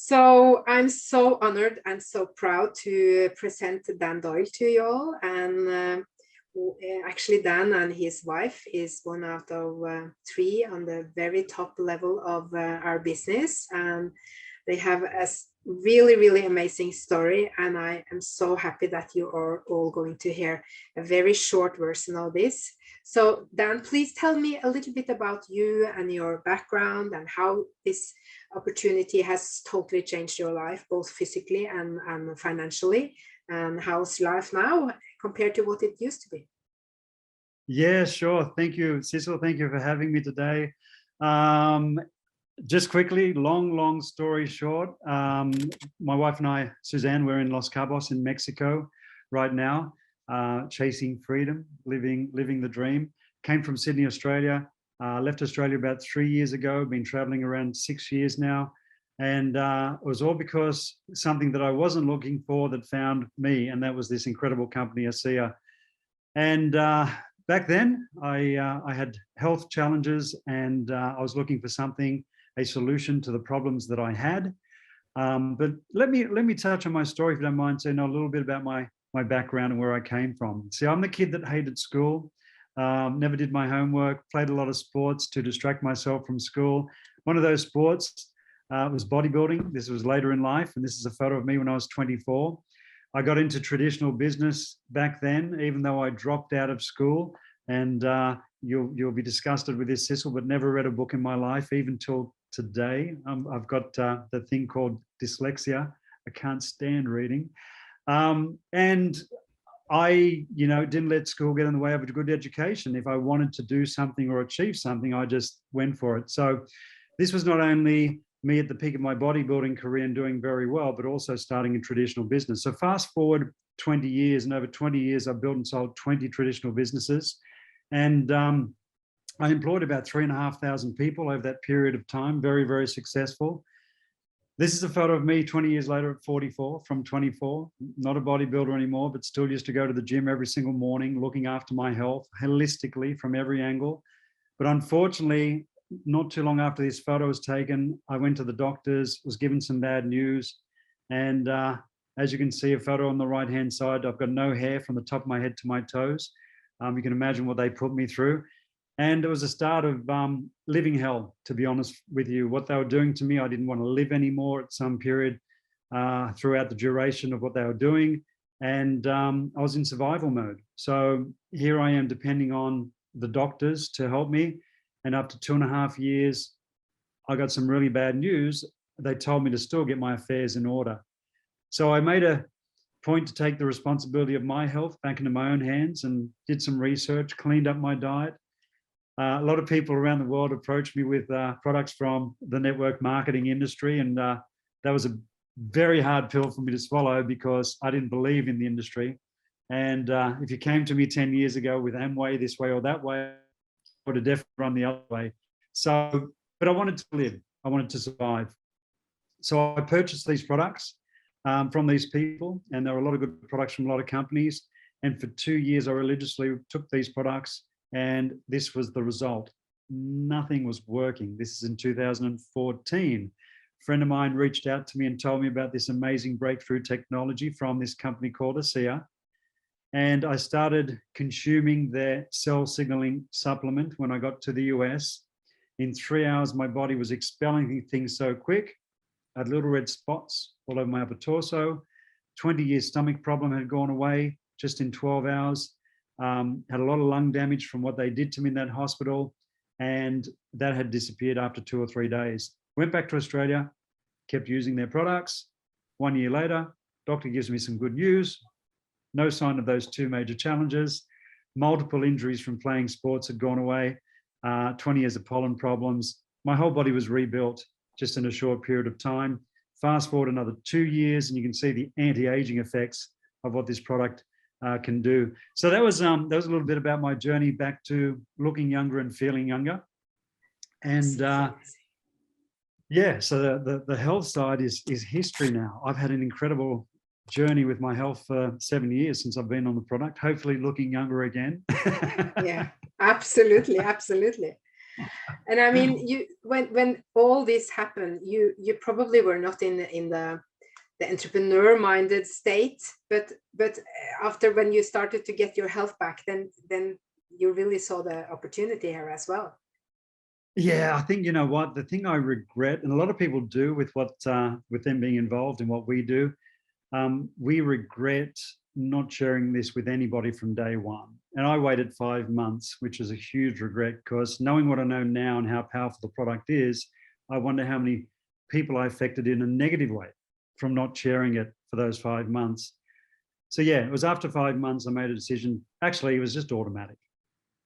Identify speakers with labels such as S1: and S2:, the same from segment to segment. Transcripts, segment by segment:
S1: So I'm so honored and so proud to present Dan Doyle to you all. And actually, Dan and his wife is one out of three on the very top level of our business. And they have a really, really amazing story. And I am so happy that you are all going to hear a very short version of this. So Dan, please tell me a little bit about you and your background and how this opportunity has totally changed your life, both physically and financially. And how's life now compared to what it used to be?
S2: Yeah, sure. Thank you, Cecil. Thank you for having me today. Just quickly, long story short, my wife and I, Suzanne, we're in Los Cabos in Mexico right now, chasing freedom, living the dream. Came from Sydney, Australia, left Australia about 3 years ago, been traveling around 6 years now. And it was all because something that I wasn't looking for that found me, and that was this incredible company, ASEA. And back then, I had health challenges, and I was looking for something, a solution to the problems that I had. But let me touch on my story, if you don't mind, so you know a little bit about my background and where I came from. See, I'm the kid that hated school, never did my homework, played a lot of sports to distract myself from school. One of those sports was bodybuilding. This was later in life, and this is a photo of me when I was 24. I got into traditional business back then, even though I dropped out of school. And you'll be disgusted with this, Cecil, but never read a book in my life, even till today. I've got the thing called dyslexia. I can't stand reading. And I, didn't let school get in the way of a good education. If I wanted to do something or achieve something, I just went for it. So this was not only me at the peak of my bodybuilding career and doing very well, but also starting in traditional business. So fast forward 20 years, and over 20 years, I've built and sold 20 traditional businesses. And I employed about 3,500 people over that period of time, very, very successful. This is a photo of me 20 years later at 44, from 24, not a bodybuilder anymore, but still used to go to the gym every single morning, looking after my health holistically from every angle. But unfortunately, not too long after this photo was taken, I went to the doctors, was given some bad news. And as you can see, a photo on the right-hand side, I've got no hair from the top of my head to my toes. You can imagine what they put me through. And it was a start of living hell, to be honest with you. What they were doing to me, I didn't want to live anymore at some period throughout the duration of what they were doing. And I was in survival mode. So here I am depending on the doctors to help me. And after 2.5 years, I got some really bad news. They told me to still get my affairs in order. So I made a point to take the responsibility of my health back into my own hands and did some research, cleaned up my diet. A lot of people around the world approached me with products from the network marketing industry. And that was a very hard pill for me to swallow because I didn't believe in the industry. And if you came to me 10 years ago with Amway this way or that way, I would have definitely run the other way. So, but I wanted to live. I wanted to survive. So I purchased these products from these people, and there were a lot of good products from a lot of companies. And for 2 years, I religiously took these products, and this was the result. Nothing was working. This is in 2014. A friend of mine reached out to me and told me about this amazing breakthrough technology from this company called ASEA. And I started consuming their cell signaling supplement when I got to the US. In 3 hours, my body was expelling things so quick. I had little red spots all over my upper torso. 20-year stomach problem had gone away just in 12 hours. Had a lot of lung damage from what they did to me in that hospital, and that had disappeared after 2 or 3 days. Went back to Australia, kept using their products. 1 year later, doctor gives me some good news. No sign of those 2 major challenges. Multiple injuries from playing sports had gone away. 20 years of pollen problems. My whole body was rebuilt just in a short period of time. Fast forward another 2 years, and you can see the anti-aging effects of what this product can do. So that was a little bit about my journey back to looking younger and feeling younger. And yeah, so the health side is history now. I've had an incredible journey with my health for 7 years since I've been on the product, hopefully looking younger again.
S1: Yeah, absolutely, absolutely. And I mean, you when all this happened, you probably were not in the entrepreneur-minded state, but after when you started to get your health back, then you really saw the opportunity here as well.
S2: Yeah, I think, you know what, the thing I regret, and a lot of people do with with them being involved in what we do, we regret not sharing this with anybody from day one. And I waited 5 months, which is a huge regret, because knowing what I know now and how powerful the product is, I wonder how many people I affected in a negative way from not sharing it for those 5 months. So yeah, it was after 5 months I made a decision. Actually, it was just automatic.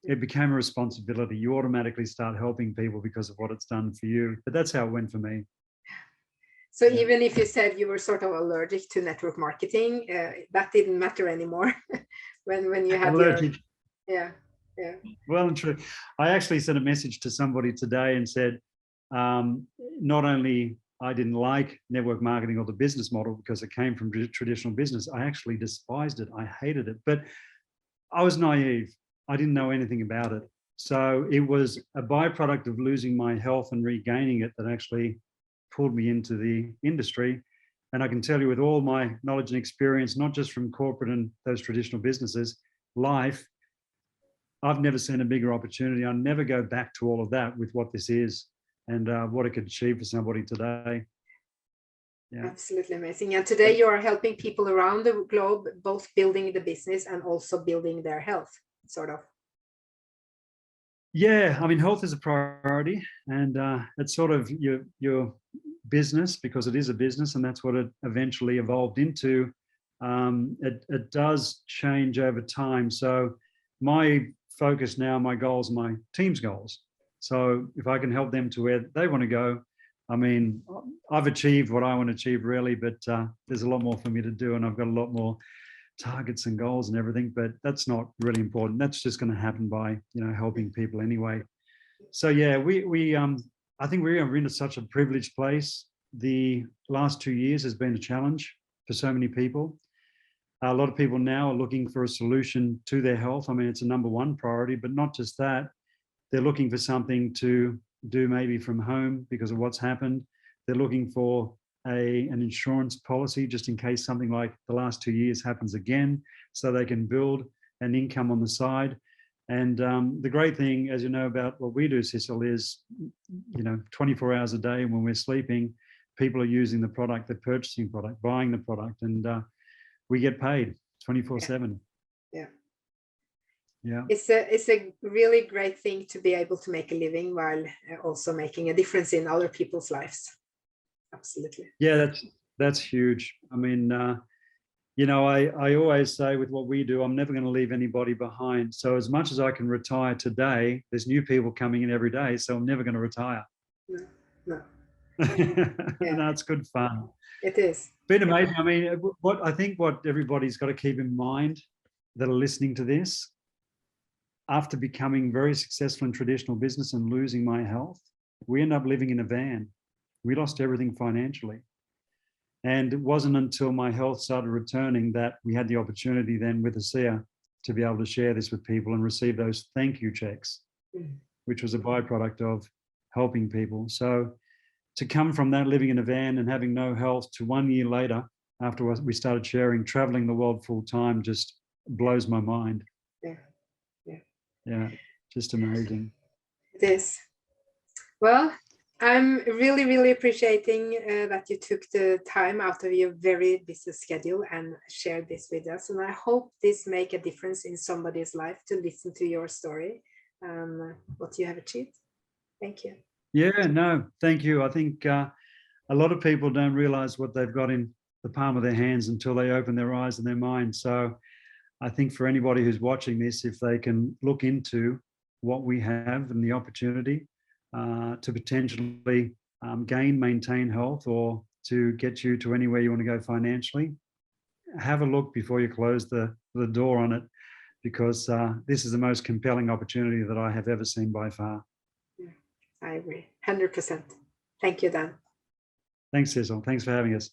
S2: It became a responsibility. You automatically start helping people because of what it's done for you. But that's how it went for me.
S1: So yeah. Even if you said you were sort of allergic to network marketing, that didn't matter anymore when you had allergic. Yeah.
S2: Well and true. I actually sent a message to somebody today and said, not only I didn't like network marketing or the business model because it came from traditional business, I actually despised it. I hated it. But I was naive. I didn't know anything about it. So it was a byproduct of losing my health and regaining it that actually pulled me into the industry. And I can tell you, with all my knowledge and experience, not just from corporate and those traditional businesses, life, I've never seen a bigger opportunity. I'll never go back to all of that with what this is and what it could achieve for somebody today.
S1: Yeah. Absolutely amazing. And today you are helping people around the globe, both building the business and also building their health, sort of.
S2: Yeah, I mean, health is a priority, and it's sort of your business, because it is a business, and that's what it eventually evolved into. It does change over time. So my focus now, my goals, my team's goals. So if I can help them to where they want to go, I mean, I've achieved what I want to achieve, really, but there's a lot more for me to do, and I've got a lot more targets and goals and everything, but that's not really important. That's just going to happen by, you know, helping people anyway. So yeah, I think we're in such a privileged place. The last 2 years has been a challenge for so many people. A lot of people now are looking for a solution to their health. I mean, it's a number one priority, but not just that. They're looking for something to do maybe from home because of what's happened. They're looking for an insurance policy just in case something like the last 2 years happens again, so they can build an income on the side. And the great thing, as you know, about what we do, Cecil, is, you know, 24 hours a day when we're sleeping, people are using the product, they're purchasing product, buying the product, and we get paid 24/7.
S1: Yeah.
S2: Yeah.
S1: It's a really great thing to be able to make a living while also making a difference in other people's lives. Absolutely.
S2: Yeah, that's huge. I mean, you know, I always say with what we do, I'm never going to leave anybody behind. So as much as I can retire today, there's new people coming in every day, so I'm never going to retire.
S1: No.
S2: Yeah. No, it's good fun.
S1: It is.
S2: Been amazing. I mean, what everybody's got to keep in mind that are listening to this, after becoming very successful in traditional business and losing my health, we end up living in a van. We lost everything financially. And it wasn't until my health started returning that we had the opportunity then with ASEA to be able to share this with people and receive those thank you checks, which was a byproduct of helping people. So to come from that, living in a van and having no health, to 1 year later, after we started sharing, traveling the world full time, just blows my mind. Yeah, just amazing.
S1: It is. Well, I'm really, really appreciating that you took the time out of your very busy schedule and shared this with us. And I hope this make a difference in somebody's life to listen to your story and what you have achieved. Thank you.
S2: Yeah, no, thank you. I think a lot of people don't realize what they've got in the palm of their hands until they open their eyes and their mind. So I think for anybody who's watching this, if they can look into what we have and the opportunity to potentially maintain health, or to get you to anywhere you want to go financially, have a look before you close the door on it, because this is the most compelling opportunity that I have ever seen by far.
S1: I agree, 100%. Thank you, Dan.
S2: Thanks, Cecil. Thanks for having us.